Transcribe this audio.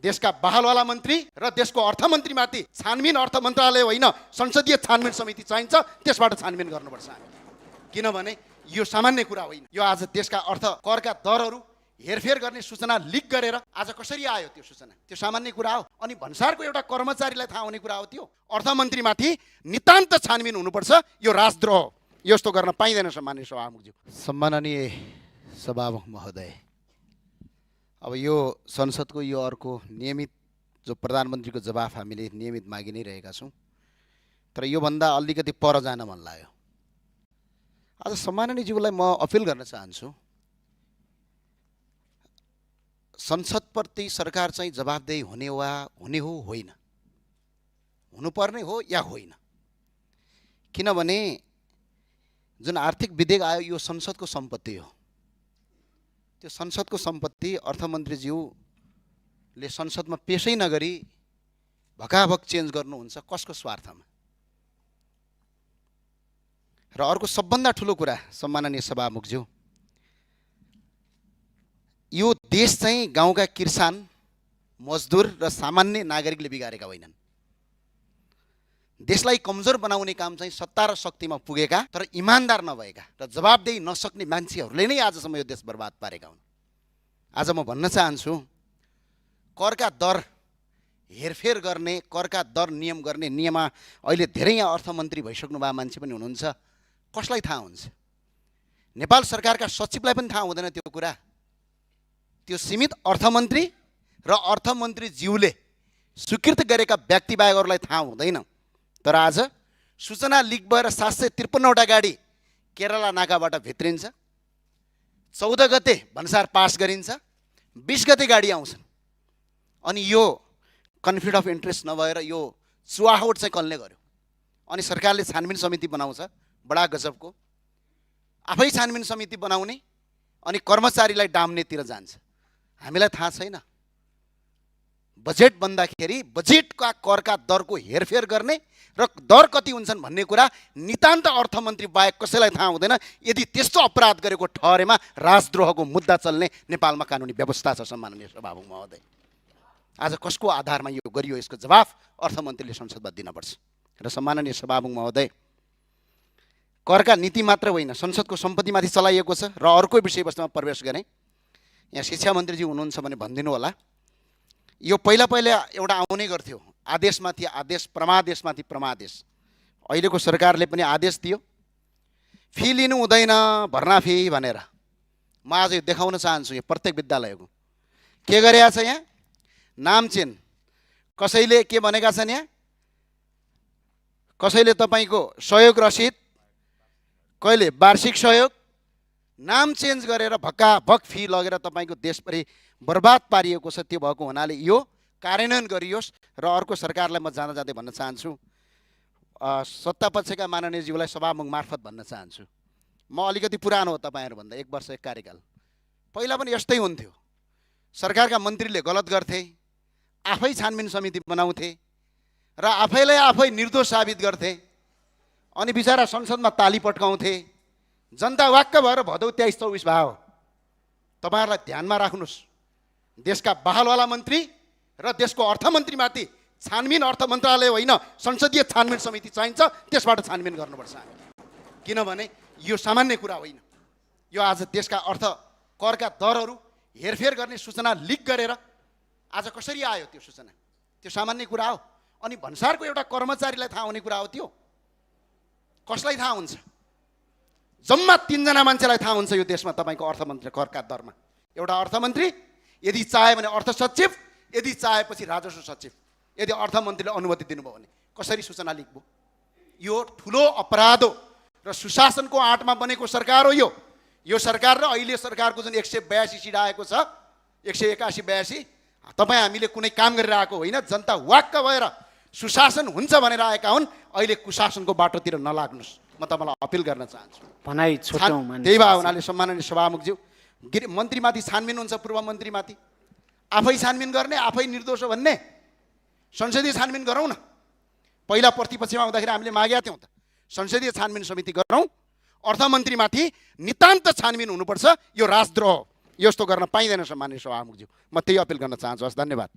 देशका बहालवाला मन्त्री र देशको अर्थमन्त्रीमाथि छानबिन अर्थ मन्त्रालय होइन संसदीय छानबिन समिति चाहिन्छ। त्यसबाट छानबिन गर्नुपर्छ हामी, किनभने यो सामान्य कुरा होइन। यो आज देशका अर्थ करका दरहरू हेरफेर गर्ने सूचना लिक गरेर आज कसरी आयो त्यो सूचना? त्यो सामान्य कुरा हो। अनि भन्सारको एउटा कर्मचारीलाई थाहा हुने कुरा हो त्यो? अर्थमन्त्रीमाथि नितान्त छानबिन हुनुपर्छ। यो राजद्रोह हो। यस्तो गर्न पाइँदैन। सम्माननीय सभामुखज्यू, सम्माननीय सभामुख महोदय, अब यो संसदको यो अर्को नियमित जो प्रधानमन्त्रीको जवाफ हामीले नियमित मागि नै रहेका छौँ, तर योभन्दा अलिकति पर जान मन लाग्यो। आज सम्माननीयज्यूलाई म अपिल गर्न चाहन्छु, संसदप्रति सरकार चाहिँ जवाफदेही हुने हो होइन, हुनुपर्ने हो या होइन? किनभने जुन आर्थिक विधेयक आयो यो संसदको सम्पत्ति हो। त्यो संसदको सम्पत्ति अर्थमन्त्रीज्यूले संसदमा पेशै नगरी भकाभक चेन्ज गर्नुहुन्छ कसको स्वार्थमा? र अर्को सबभन्दा ठुलो कुरा सम्माननीय सभामुखज्यू, यो देश चाहिँ गाउँका किसान, मजदुर र सामान्य नागरिकले बिगारेका होइनन्। देशलाई कमजोर बनाउने काम चाहिँ सत्ता र शक्तिमा पुगेका तर इमान्दार नभएका र जवाबदेही नसक्ने मान्छेहरूले नै आजसम्म यो देश बर्बाद पारेका हुन्। आज म भन्न चाहन्छु, करका दर हेरफेर गर्ने, करका दर नियम गर्ने नियममा अहिले धेरै यहाँ अर्थमन्त्री भइसक्नु भएको मान्छे पनि हुनुहुन्छ। कसलाई थाहा हुन्छ? नेपाल सरकारका सचिवलाई पनि थाहा हुँदैन त्यो कुरा। त्यो सीमित अर्थमन्त्री र अर्थमन्त्रीज्यूले स्वीकृत गरेका व्यक्तिबाहेक अरूलाई थाहा हुँदैन। तर आज सूचना लिक भएर 753वटा गाडी केरला नाकाबाट भित्रिन्छ, 14 गते भन्सार पास गरिन्छ, 20 गते गाडी आउँछन्। अनि यो कन्फ्लिक्ट अफ इन्ट्रेस्ट नभएर यो चुहावट चाहिँ कसले गर्यो? अनि सरकारले छानबिन समिति बनाउँछ, बडा गजबको। आफै छानबिन समिति बनाउने अनि कर्मचारीलाई डाम्नेतिर जान्छ। हामीलाई थाहा छैन बजेट बन्दाखेरि बजेटका करका दरको हेरफेर गर्ने र दर कति हुन्छन् भन्ने कुरा नितान्त अर्थमन्त्री बाहेक कसैलाई थाहा हुँदैन। यदि त्यस्तो अपराध गरेको ठहरेमा राजद्रोहको मुद्दा चल्ने नेपालमा कानुनी व्यवस्था छ। सम्माननीय सभामुख महोदय, आज कसको आधारमा यो गरियो यसको जवाफ अर्थमन्त्रीले संसदमा दिनुपर्छ। र सम्माननीय सभामुख महोदय, करका नीति मात्र होइन संसदको सम्पत्तिमाथि चलाइएको छ। र अर्को विषयवस्तुमा प्रवेश गरेँ, यहाँ शिक्षा मन्त्रीजी हुनुहुन्छ भने भनिदिनु होला। यो पहिला एउटा आउने गर्थ्यो, आदेशमाथि आदेश, परमादेशमाथि परमादेश। अहिलेको सरकारले पनि आदेश दियो, फी लिनु हुँदैन भर्ना फी भनेर। म आज यो देखाउन चाहन्छु यो प्रत्येक विद्यालयको के गरेको छ। यहाँ नाम चेन कसैले के भनेका छन्, यहाँ कसैले तपाईँको सहयोग रसिद, कहिले वार्षिक सहयोग, नाम चेन्ज गरेर भक्काभक फी लगेर तपाईँको देशभरि बर्बाद पारिएको छ। त्यो भएको हुनाले यो कार्यान्वयन गरियोस्। र अर्को सरकारलाई म जाँदै भन्न चाहन्छु, सत्तापक्षका माननीयज्यूलाई सभामुख मार्फत भन्न चाहन्छु, म अलिकति पुरानो हो तपाईँहरूभन्दा, 1 वर्ष 1 कार्यकाल। पहिला पनि यस्तै हुन्थ्यो, सरकारका मन्त्रीले गलत गर्थे, आफै छानबिन समिति बनाउँथे र आफैलाई आफै निर्दोष साबित गर्थे। अनि बिचरा संसदमा ताली पट्काउँथे। जनता वाक्क भएर भदौ 23-24 भयो। तपाईँहरूलाई ध्यानमा राख्नुहोस्, देशका बहालवाला मन्त्री र देशको अर्थमन्त्रीमाथि छानबिन अर्थ मन्त्रालय होइन संसदीय छानबिन समिति चाहिन्छ। त्यसबाट छानबिन गर्नुपर्छ हामी, किनभने यो सामान्य कुरा होइन। यो आज देशका अर्थ करका दरहरू हेरफेर गर्ने सूचना लिक गरेर आज कसरी आयो त्यो सूचना? त्यो सामान्य कुरा हो। अनि भन्सारको एउटा कर्मचारीलाई थाहा हुने कुरा हो त्यो? कसलाई थाहा हुन्छ? जम्मा 3 जना मान्छेलाई थाहा हुन्छ यो देशमा तपाईँको अर्थमन्त्री करका दरमा। एउटा अर्थमन्त्री, यदि चाहे भने अर्थ सचिव, यदि चाहेपछि राजस्व सचिव। यदि अर्थमन्त्रीले अनुमति दिनुभयो भने कसरी सूचना लिक भयो? यो ठुलो अपराध हो र सुशासनको आँटमा बनेको सरकार हो यो सरकार। र अहिले सरकारको जुन 182 सिट आएको छ, 181-82, तपाईँ हामीले कुनै काम गरिरहेको होइन। जनता वाक्क भएर सुशासन हुन्छ भनेर आएका हुन्। अहिले कुशासनको बाटोतिर नलाग्नुहोस्, म तपाईँलाई अपिल गर्न चाहन्छु। त्यही भए हुनाले सम्माननीय सभामुखज्यू, मन्त्रीमाथि छानबिन हुन्छ, पूर्व मन्त्रीमाथि आफै छानबिन गर्ने, आफै निर्दोष हो भन्ने संसदीय छानबिन गरौँ न। पहिला प्रतिपक्षमा आउँदाखेरि हामीले मागेका थियौँ त, संसदीय छानबिन समिति गरौँ। अर्थमन्त्रीमाथि नितान्त छानबिन हुनुपर्छ। यो राजद्रोह यस्तो गर्न पाइँदैन। सम्माननीय सभामुखज्यू, म त्यही अपिल गर्न चाहन्छु। हस्, धन्यवाद।